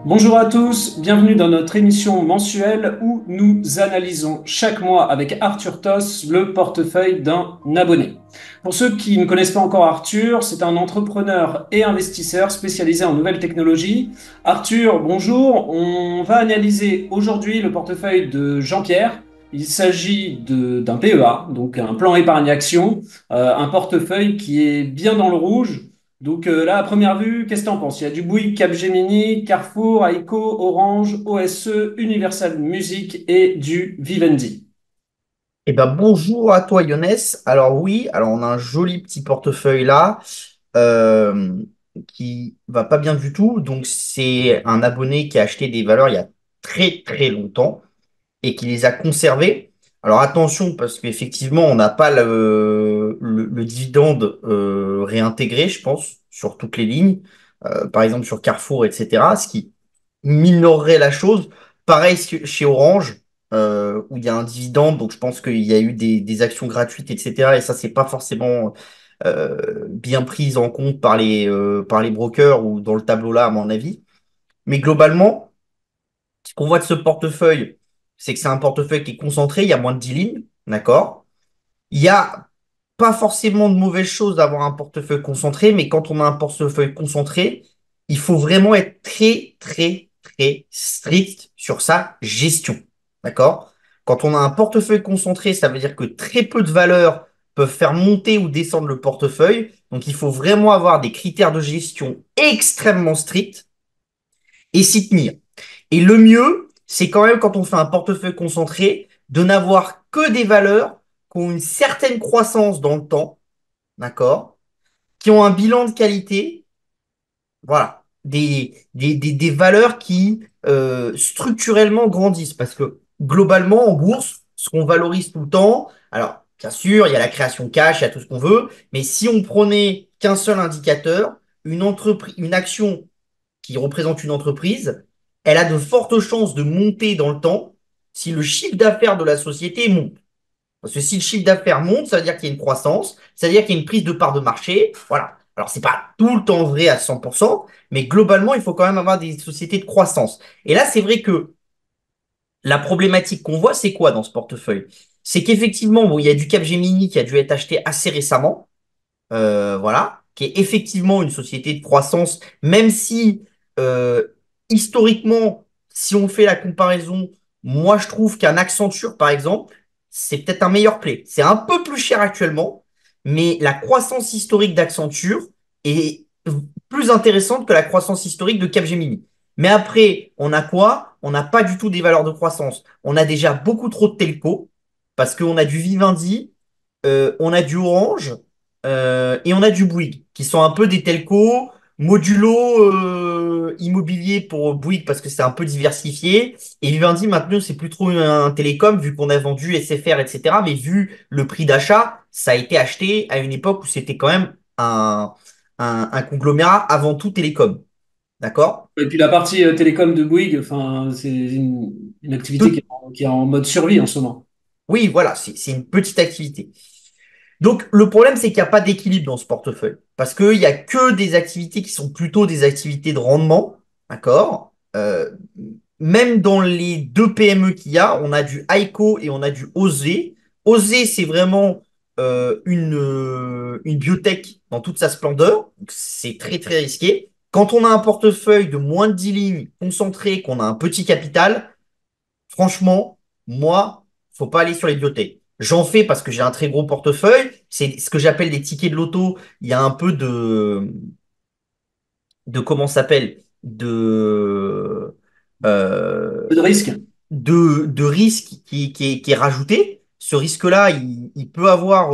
Bonjour à tous, bienvenue dans notre émission mensuelle où nous analysons chaque mois avec Arthur Toss le portefeuille d'un abonné. Pour ceux qui ne connaissent pas encore Arthur, c'est un entrepreneur et investisseur spécialisé en nouvelles technologies. Arthur, bonjour, on va analyser aujourd'hui le portefeuille de Jean-Pierre. Il s'agit d'un PEA, donc un plan épargne action, un portefeuille qui est bien dans le rouge. Donc là, à première vue, qu'est-ce que tu en penses? Il y a du Bouygues, Capgemini, Carrefour, Aiko, Orange, OSE, Universal Music et du Vivendi. Eh ben, bonjour à toi, Younes. Alors oui, alors on a un joli petit portefeuille là euh, qui va pas bien du tout. Donc c'est un abonné qui a acheté des valeurs il y a très très longtemps et qui les a conservées. Alors attention parce qu'effectivement on n'a pas le dividende réintégré, je pense, sur toutes les lignes. Par exemple sur Carrefour, etc. Ce qui minorerait la chose. Pareil chez Orange, où il y a un dividende, donc je pense qu'il y a eu des actions gratuites, etc. Et ça, c'est pas forcément bien pris en compte par les brokers ou dans le tableau là, à mon avis. Mais globalement, ce qu'on voit de ce portefeuille, c'est que c'est un portefeuille qui est concentré, il y a moins de 10 lignes, d'accord? Il y a pas forcément de mauvaise chose d'avoir un portefeuille concentré, mais quand on a un portefeuille concentré, il faut vraiment être très, très, très strict sur sa gestion. D'accord? Quand on a un portefeuille concentré, ça veut dire que très peu de valeurs peuvent faire monter ou descendre le portefeuille. Donc, il faut vraiment avoir des critères de gestion extrêmement stricts et s'y tenir. Et le mieux, c'est quand même quand on fait un portefeuille concentré, de n'avoir que des valeurs qui ont une certaine croissance dans le temps, d'accord, qui ont un bilan de qualité, voilà, des valeurs qui structurellement grandissent. Parce que globalement, en bourse, ce qu'on valorise tout le temps, alors bien sûr, il y a la création de cash, il y a tout ce qu'on veut, mais si on prenait qu'un seul indicateur, une entreprise, une action qui représente une entreprise, elle a de fortes chances de monter dans le temps si le chiffre d'affaires de la société monte. Parce que si le chiffre d'affaires monte, ça veut dire qu'il y a une croissance, ça veut dire qu'il y a une prise de part de marché. Voilà. Alors, c'est pas tout le temps vrai à 100%, mais globalement, il faut quand même avoir des sociétés de croissance. Et là, c'est vrai que la problématique qu'on voit, c'est quoi dans ce portefeuille? C'est qu'effectivement, bon, il y a du Capgemini qui a dû être acheté assez récemment, voilà, qui est effectivement une société de croissance, même si euh, historiquement, si on fait la comparaison, moi je trouve qu'un Accenture, par exemple, c'est peut-être un meilleur play. C'est un peu plus cher actuellement, mais la croissance historique d'Accenture est plus intéressante que la croissance historique de Capgemini. Mais après, on a quoi? On n'a pas du tout des valeurs de croissance. On a déjà beaucoup trop de telco, parce qu'on a du Vivendi, on a du Orange, et on a du Bouygues, qui sont un peu des telcos, modulo immobilier pour Bouygues parce que c'est un peu diversifié. Et Vivendi, maintenant, c'est plus trop un télécom vu qu'on a vendu SFR, etc. Mais vu le prix d'achat, ça a été acheté à une époque où c'était quand même un conglomérat avant tout télécom. D'accord? Et puis la partie télécom de Bouygues, enfin, c'est une activité Tout- qui est en mode survie en ce moment. Oui, voilà, c'est une petite activité. Donc, le problème, c'est qu'il n'y a pas d'équilibre dans ce portefeuille. Parce qu'il n'y a que des activités qui sont plutôt des activités de rendement. D'accord? Même dans les deux PME qu'il y a, on a du Aiko et on a du Osé. Osé, c'est vraiment une biotech dans toute sa splendeur. Donc, c'est très, très risqué. Quand on a un portefeuille de moins de 10 lignes concentré, qu'on a un petit capital, franchement, moi, faut pas aller sur les biotech. J'en fais parce que j'ai un très gros portefeuille. C'est ce que j'appelle des tickets de loto. Il y a un peu de comment ça s'appelle? Euh, Peu de risque. de risque qui est rajouté. Ce risque-là, il peut avoir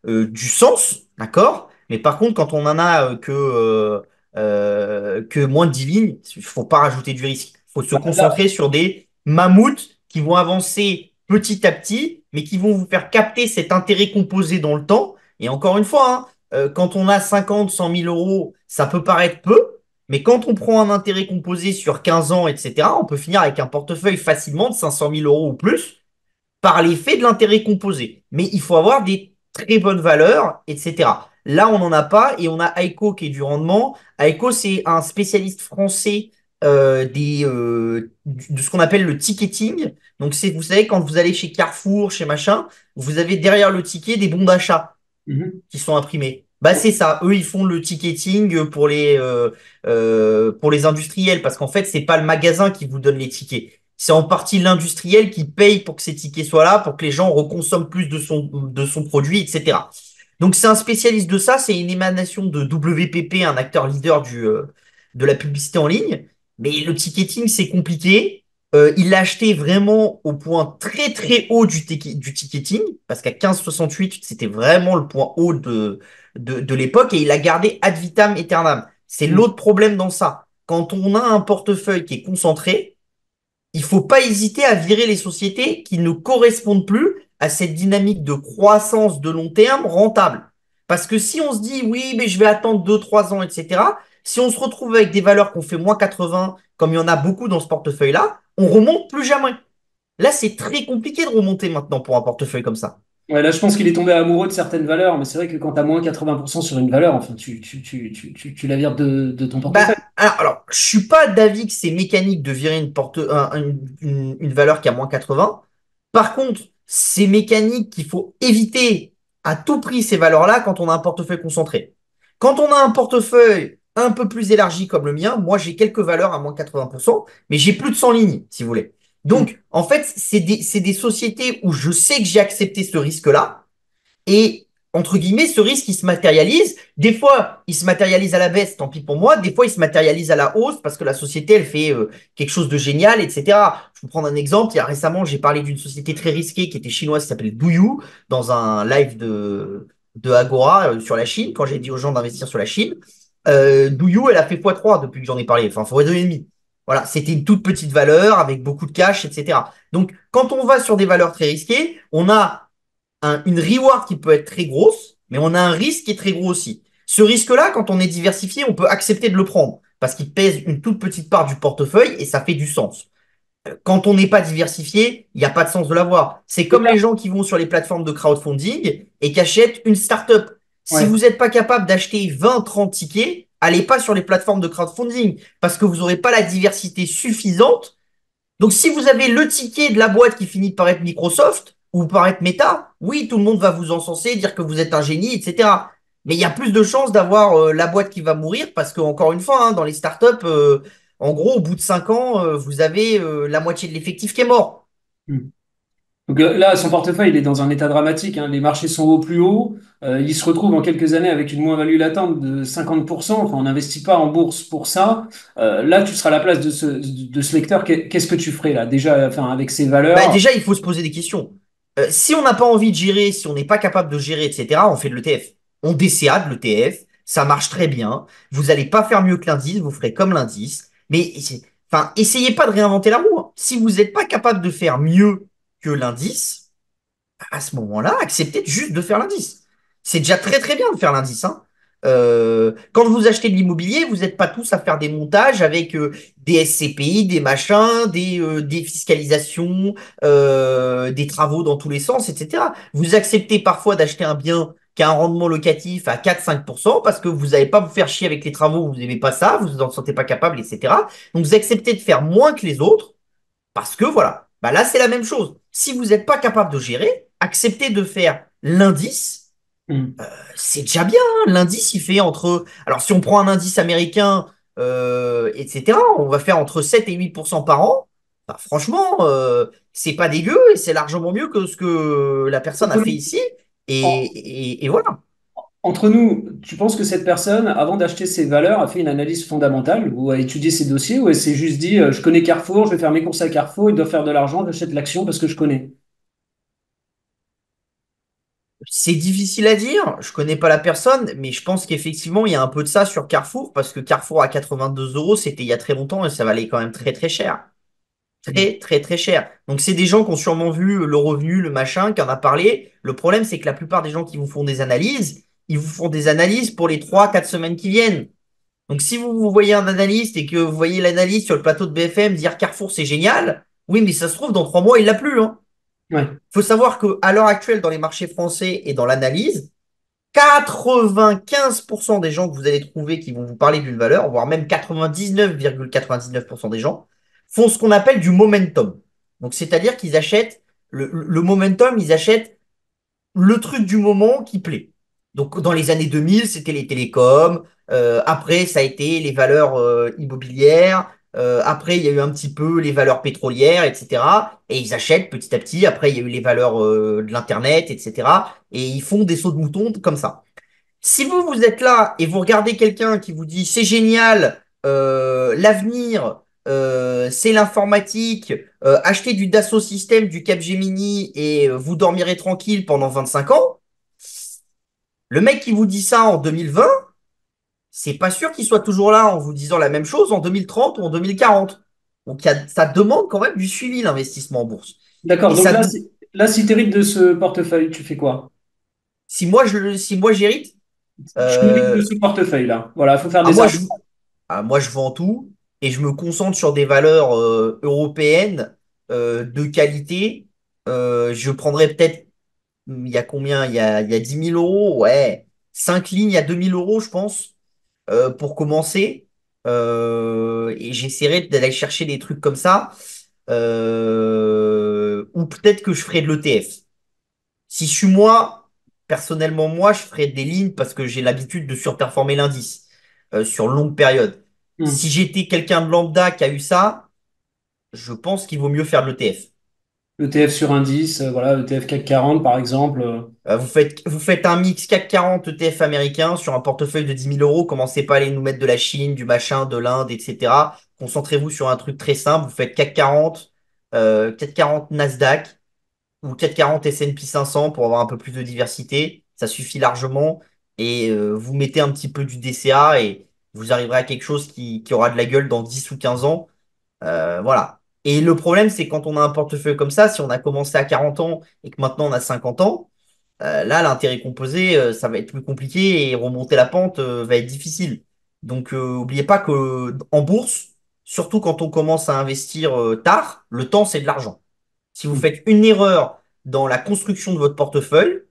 du sens, d'accord? Mais par contre, quand on en a que moins de 10 lignes, il faut pas rajouter du risque. Il faut se Bah, là, concentrer sur des mammouths qui vont avancer petit à petit, mais qui vont vous faire capter cet intérêt composé dans le temps. Et encore une fois, hein, quand on a 50, 100 000 euros, ça peut paraître peu, mais quand on prend un intérêt composé sur 15 ans, etc., on peut finir avec un portefeuille facilement de 500 000 euros ou plus par l'effet de l'intérêt composé. Mais il faut avoir des très bonnes valeurs, etc. Là, on n'en a pas et on a Aiko qui est du rendement. Aiko, c'est un spécialiste français de ce qu'on appelle le ticketing. Donc, c'est, vous savez, quand vous allez chez Carrefour, chez machin, vous avez derrière le ticket des bons d'achat Mhm. qui sont imprimés. Bah, c'est ça. Eux, ils font le ticketing pour les industriels parce qu'en fait, c'est pas le magasin qui vous donne les tickets. C'est en partie l'industriel qui paye pour que ces tickets soient là, pour que les gens reconsomment plus de son produit, etc. Donc, c'est un spécialiste de ça. C'est une émanation de WPP, un acteur leader de la publicité en ligne. Mais le ticketing, c'est compliqué. Il l'a acheté vraiment au point très très haut du ticketing, parce qu'à 15,68, c'était vraiment le point haut de l'époque, et il l'a gardé ad vitam aeternam. C'est Mhm. l'autre problème dans ça. Quand on a un portefeuille qui est concentré, il faut pas hésiter à virer les sociétés qui ne correspondent plus à cette dynamique de croissance de long terme rentable. Parce que si on se dit, oui, mais je vais attendre 2, 3 ans, etc., si on se retrouve avec des valeurs qu'on fait -80, comme il y en a beaucoup dans ce portefeuille-là, on remonte plus jamais. Là, c'est très compliqué de remonter maintenant pour un portefeuille comme ça. Ouais, là, je pense qu'il est tombé amoureux de certaines valeurs, mais c'est vrai que quand tu as moins 80% sur une valeur, enfin, tu la vires de ton Bah, portefeuille. alors, je suis pas d'avis que c'est mécanique de virer une valeur qui a -80. Par contre, c'est mécanique qu'il faut éviter à tout prix ces valeurs-là quand on a un portefeuille concentré. Quand on a un portefeuille un peu plus élargi comme le mien, moi j'ai quelques valeurs à -80%, mais j'ai plus de 100 lignes, si vous voulez. Mhm. Donc, en fait, c'est des sociétés où je sais que j'ai accepté ce risque-là. Et entre guillemets, ce risque, il se matérialise. Des fois, il se matérialise à la baisse, tant pis pour moi. Des fois, il se matérialise à la hausse parce que la société, elle fait quelque chose de génial, etc. Je vais vous prendre un exemple. Il y a récemment, j'ai parlé d'une société très risquée qui était chinoise, qui s'appelle Douyu, dans un live de Agora sur la Chine, quand j'ai dit aux gens d'investir sur la Chine. Douyu, elle a fait x3 depuis que j'en ai parlé, enfin x2,5. Voilà, c'était une toute petite valeur avec beaucoup de cash, etc. Donc, quand on va sur des valeurs très risquées, on a une reward qui peut être très grosse, mais on a un risque qui est très gros aussi. Ce risque-là, quand on est diversifié, on peut accepter de le prendre parce qu'il pèse une toute petite part du portefeuille et ça fait du sens. Quand on n'est pas diversifié, il n'y a pas de sens de l'avoir. C'est comme les gens qui vont sur les plateformes de crowdfunding et qui achètent une startup. Si Ouais. vous n'êtes pas capable d'acheter 20, 30 tickets, allez pas sur les plateformes de crowdfunding parce que vous n'aurez pas la diversité suffisante. Donc, si vous avez le ticket de la boîte qui finit par être Microsoft ou par être Meta, oui, tout le monde va vous encenser, dire que vous êtes un génie, etc. Mais il y a plus de chances d'avoir la boîte qui va mourir parce que, encore une fois, hein, dans les startups, en gros, au bout de 5 ans, vous avez la moitié de l'effectif qui est mort. Mhm. Donc là, son portefeuille, il est dans un état dramatique, hein. Les marchés sont au plus haut. Il se retrouve en quelques années avec une moins-value latente de 50%. Enfin, on n'investit pas en bourse pour ça. Là, tu seras à la place de ce lecteur. Qu'est-ce que tu ferais là? Déjà, enfin, avec ces Bah, valeurs. déjà, il faut se poser des questions. Si on n'a pas envie de gérer, si on n'est pas capable de gérer, etc., on fait de l'ETF. On DCA de l'ETF, ça marche très bien. Vous n'allez pas faire mieux que l'indice, vous ferez comme l'indice. Mais enfin, essayez pas de réinventer la roue, hein. Si vous n'êtes pas capable de faire mieux que l'indice, à ce moment-là, acceptez juste de faire l'indice. C'est déjà très très bien de faire l'indice, hein. Quand vous achetez de l'immobilier, vous n'êtes pas tous à faire des montages avec des SCPI, des machins, des fiscalisations, des travaux dans tous les sens, etc. Vous acceptez parfois d'acheter un bien qui a un rendement locatif à 4-5% parce que vous n'allez pas vous faire chier avec les travaux, vous n'aimez pas ça, vous n'en sentez pas capable, etc. Donc vous acceptez de faire moins que les autres parce que voilà, bah là c'est la même chose. Si vous n'êtes pas capable de gérer, acceptez de faire l'indice, Hmm. c'est déjà bien, hein. L'indice, il fait entre. Alors, si on prend un indice américain, etc., on va faire entre 7 et 8% par an. Bah, franchement, c'est pas dégueu et c'est largement mieux que ce que la personne a Entre fait nous, ici. Et, en- et voilà. entre nous, tu penses que cette personne, avant d'acheter ses valeurs, a fait une analyse fondamentale ou a étudié ses dossiers ou elle s'est juste dit, je connais Carrefour, je vais faire mes courses à Carrefour, ils doivent faire de l'argent, j'achète l'action parce que je connais. C'est difficile à dire, je connais pas la personne, mais je pense qu'effectivement, il y a un peu de ça sur Carrefour, parce que Carrefour à 82 euros, c'était il y a très longtemps et ça valait quand même très très cher. Hmm. Très, très, très cher. Donc, c'est des gens qui ont sûrement vu le revenu, le machin, qui en a parlé. Le problème, c'est que la plupart des gens qui vous font des analyses, ils vous font des analyses pour les 3, 4 semaines qui viennent. Donc, si vous voyez un analyste et que vous voyez l'analyste sur le plateau de BFM dire Carrefour, c'est génial, oui, mais ça se trouve, dans 3 mois, il l'a plus, hein. Ouais. Faut savoir qu'à l'heure actuelle, dans les marchés français et dans l'analyse, 95% des gens que vous allez trouver qui vont vous parler d'une valeur, voire même 99,99% des gens, font ce qu'on appelle du momentum. Donc, c'est-à-dire qu'ils achètent le momentum, ils achètent le truc du moment qui plaît. Donc, dans les années 2000, c'était les télécoms. Après, ça a été les valeurs immobilières. Après, il y a eu un petit peu les valeurs pétrolières, etc. Et ils achètent petit à petit. Après, il y a eu les valeurs de l'Internet, etc. Et ils font des sauts de mouton comme ça. Si vous, vous êtes là et vous regardez quelqu'un qui vous dit c'est génial, l'avenir, c'est l'informatique, achetez du Dassault Systèmes, du Capgemini et vous dormirez tranquille pendant 25 ans, le mec qui vous dit ça en 2020, c'est pas sûr qu'il soit toujours là en vous disant la même chose en 2030 ou en 2040. Donc ça demande quand même du suivi, l'investissement en bourse. D'accord, Et donc ça, là, si tu hérites de ce portefeuille, tu fais quoi? si moi j'hérite, Tu hérites de euh, ce portefeuille-là. Voilà, il faut faire ah, des moi, je, arbres. moi, je vends tout et je me concentre sur des valeurs européennes de qualité. Je prendrais peut-être, il y a combien? Il y a 10 000 euros, ouais. 5 lignes à 2 000 euros, je pense, pour commencer. Et j'essaierai d'aller chercher des trucs comme ça. Ou peut-être que je ferai de l'ETF. Si je suis moi, personnellement, moi, je ferais des lignes parce que j'ai l'habitude de surperformer l'indice sur longue période. Si Hmm. j'étais quelqu'un de lambda qui a eu ça, je pense qu'il vaut mieux faire de l'ETF. ETF sur indice, voilà, ETF CAC 40 par exemple. Vous faites un mix CAC 40 ETF américain sur un portefeuille de 10 000 euros. Commencez pas à aller nous mettre de la Chine, du machin, de l'Inde, etc. Concentrez-vous sur un truc très simple. Vous faites CAC 40 Nasdaq ou 440 S&P 500 pour avoir un peu plus de diversité. Ça suffit largement. Et vous mettez un petit peu du DCA et vous arriverez à quelque chose qui aura de la gueule dans 10 ou 15 ans. Voilà. Et le problème, c'est quand on a un portefeuille comme ça, si on a commencé à 40 ans et que maintenant on a 50 ans, là, l'intérêt composé, ça va être plus compliqué et remonter la pente, va être difficile. Donc, n'oubliez pas que en bourse, surtout quand on commence à investir tard, le temps, c'est de l'argent. Si vous Hmm. faites une erreur dans la construction de votre portefeuille,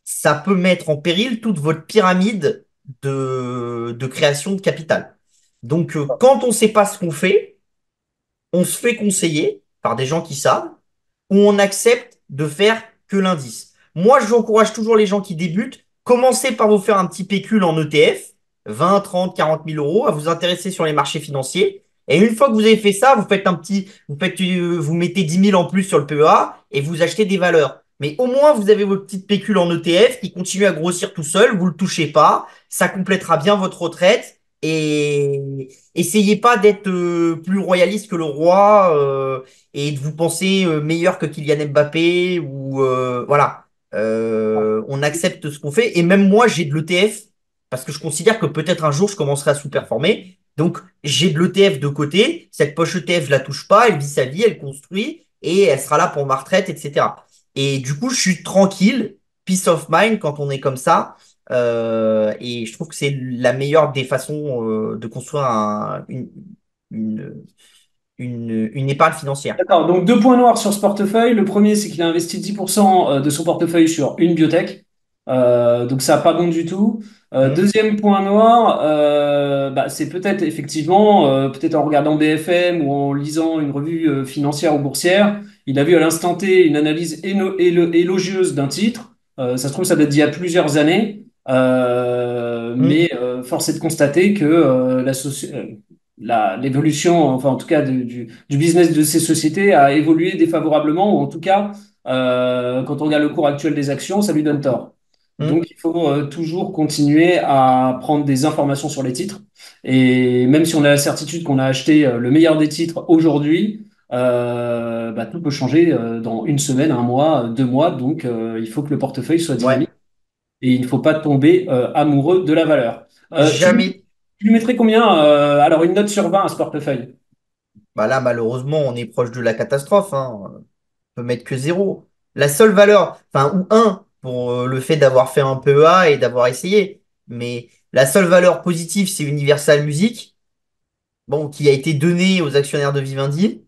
ça peut mettre en péril toute votre pyramide de création de capital. Donc, quand on ne sait pas ce qu'on fait, on se fait conseiller par des gens qui savent ou on accepte de faire que l'indice. Moi, j'encourage toujours les gens qui débutent, commencez par vous faire un petit pécule en ETF, 20, 30, 40 000 euros, à vous intéresser sur les marchés financiers. Et une fois que vous avez fait ça, vous mettez 10 000 en plus sur le PEA et vous achetez des valeurs. Mais au moins, vous avez votre petite pécule en ETF qui continue à grossir tout seul, vous ne le touchez pas, ça complétera bien votre retraite et essayez pas d'être plus royaliste que le roi et de vous penser meilleur que Kylian Mbappé ou voilà. On accepte ce qu'on fait. Et même moi, j'ai de l'ETF parce que je considère que peut-être un jour, je commencerai à sous-performer. Donc, j'ai de l'ETF de côté. Cette poche ETF, je la touche pas. Elle vit sa vie, elle construit et elle sera là pour ma retraite, etc. Et du coup, je suis tranquille, peace of mind quand on est comme ça. Et je trouve que c'est la meilleure des façons de construire une, une épargne financière. D'accord, donc deux points noirs sur ce portefeuille. Le premier, c'est qu'il a investi 10% de son portefeuille sur une biotech. Donc ça, pas bon du tout. Hmm. Deuxième point noir, bah, c'est peut-être effectivement, peut-être en regardant BFM ou en lisant une revue financière ou boursière, il a vu à l'instant T une analyse élogieuse d'un titre. Ça se trouve, ça date d'il y a plusieurs années. Hmm. Mais force est de constater que l'évolution, enfin en tout cas du business de ces sociétés a évolué défavorablement, ou en tout cas, quand on regarde le cours actuel des actions, ça lui donne tort. Hmm. Donc il faut toujours continuer à prendre des informations sur les titres. Et même si on a la certitude qu'on a acheté le meilleur des titres aujourd'hui, bah, tout peut changer dans une semaine, un mois, 2 mois. Donc il faut que le portefeuille soit Ouais. dynamique et il ne faut pas tomber amoureux de la valeur. Jamais. Tu lui mettrais combien alors une note sur 20 à ce portefeuille? Bah là, malheureusement, on est proche de la catastrophe, hein. On peut mettre que zéro. La seule valeur, enfin, ou un, pour le fait d'avoir fait un PEA et d'avoir essayé. Mais la seule valeur positive, c'est Universal Music, bon, qui a été donnée aux actionnaires de Vivendi.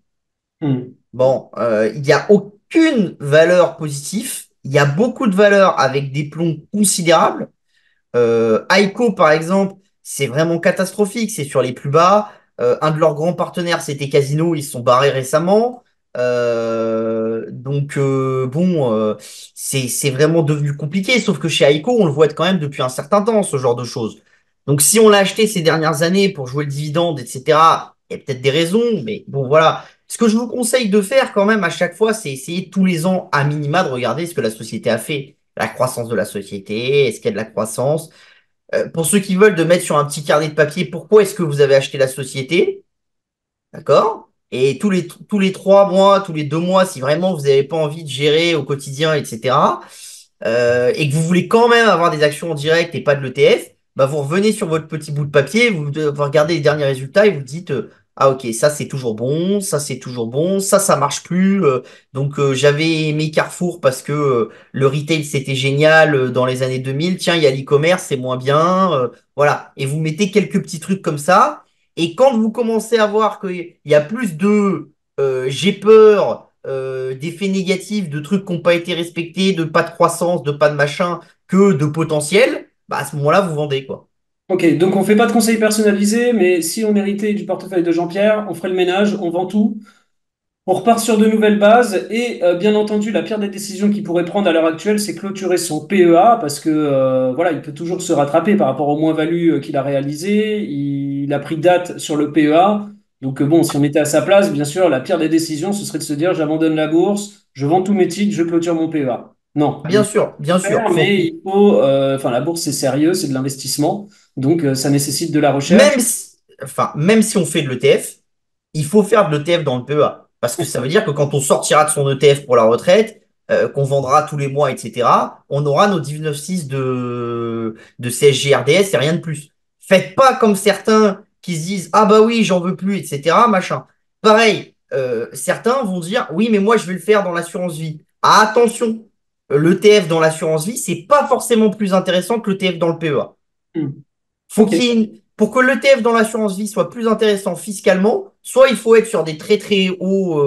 Hmm. Bon, il n'y a aucune valeur positive. Il y a beaucoup de valeurs avec des plombs considérables. Aiko, par exemple, c'est vraiment catastrophique. C'est sur les plus bas. Un de leurs grands partenaires, c'était Casino. Ils se sont barrés récemment. C'est vraiment devenu compliqué. Sauf que chez Aiko, on le voit quand même depuis un certain temps, ce genre de choses. Donc, si on l'a acheté ces dernières années pour jouer le dividende, etc., il y a peut-être des raisons. Mais bon, voilà. Ce que je vous conseille de faire quand même à chaque fois, c'est essayer tous les ans, à minima, de regarder ce que la société a fait. La croissance de la société, est-ce qu'il y a de la croissance? Pour ceux qui veulent de mettre sur un petit carnet de papier, pourquoi est-ce que vous avez acheté la société? D'accord? Et tous les 3 mois, tous les 2 mois, si vraiment vous n'avez pas envie de gérer au quotidien, etc., et que vous voulez quand même avoir des actions en direct et pas de l'ETF, bah vous revenez sur votre petit bout de papier, vous regardez les derniers résultats et vous dites ah ok, ça c'est toujours bon, ça c'est toujours bon, ça marche plus. J'avais aimé Carrefour parce que le retail c'était génial dans les années 2000. Tiens, il y a l'e-commerce, c'est moins bien. Voilà. Et vous mettez quelques petits trucs comme ça. Et quand vous commencez à voir qu'il y a plus de j'ai peur, d'effets négatifs, de trucs qui n'ont pas été respectés, de pas de croissance, de pas de machin, que de potentiel, bah à ce moment-là, vous vendez, quoi. Ok, donc on fait pas de conseils personnalisés, mais si on héritait du portefeuille de Jean-Pierre, on ferait le ménage, on vend tout. On repart sur de nouvelles bases et bien entendu, la pire des décisions qu'il pourrait prendre à l'heure actuelle, c'est clôturer son PEA parce que voilà, il peut toujours se rattraper par rapport aux moins-values qu'il a réalisées. Il a pris date sur le PEA. Donc bon, si on était à sa place, bien sûr, la pire des décisions, ce serait de se dire j'abandonne la bourse, je vends tous mes titres, je clôture mon PEA. Non, il faut Bien le sûr, faire, mais il faut, enfin la bourse c'est sérieux, c'est de l'investissement, donc ça nécessite de la recherche. même si on fait de l'ETF, il faut faire de l'ETF dans le PEA. Parce que ça veut dire que quand on sortira de son ETF pour la retraite, qu'on vendra tous les mois, etc., on aura nos 19,6 de CSG RDS et rien de plus. Faites pas comme certains qui se disent, ah bah oui, j'en veux plus, etc., machin. Pareil, certains vont dire, oui, mais moi, je vais le faire dans l'assurance vie. Ah, attention, l'ETF dans l'assurance vie, c'est pas forcément plus intéressant que l'ETF dans le PEA. Hmm. Faut Ok. qu'il y ait pour que l'ETF dans l'assurance vie soit plus intéressant fiscalement, soit il faut être sur des très très hauts,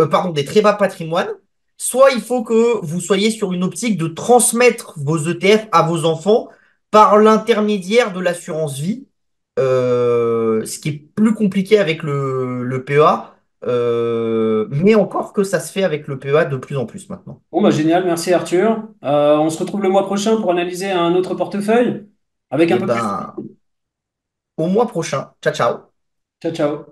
pardon, des très bas patrimoines, soit il faut que vous soyez sur une optique de transmettre vos ETF à vos enfants par l'intermédiaire de l'assurance vie, ce qui est plus compliqué avec le PEA, mais encore que ça se fait avec le PEA de plus en plus maintenant. Bon, bah, génial, merci Arthur. On se retrouve le mois prochain pour analyser un autre portefeuille avec un Et peu plus. ben, au mois prochain. Ciao, ciao. Ciao, ciao.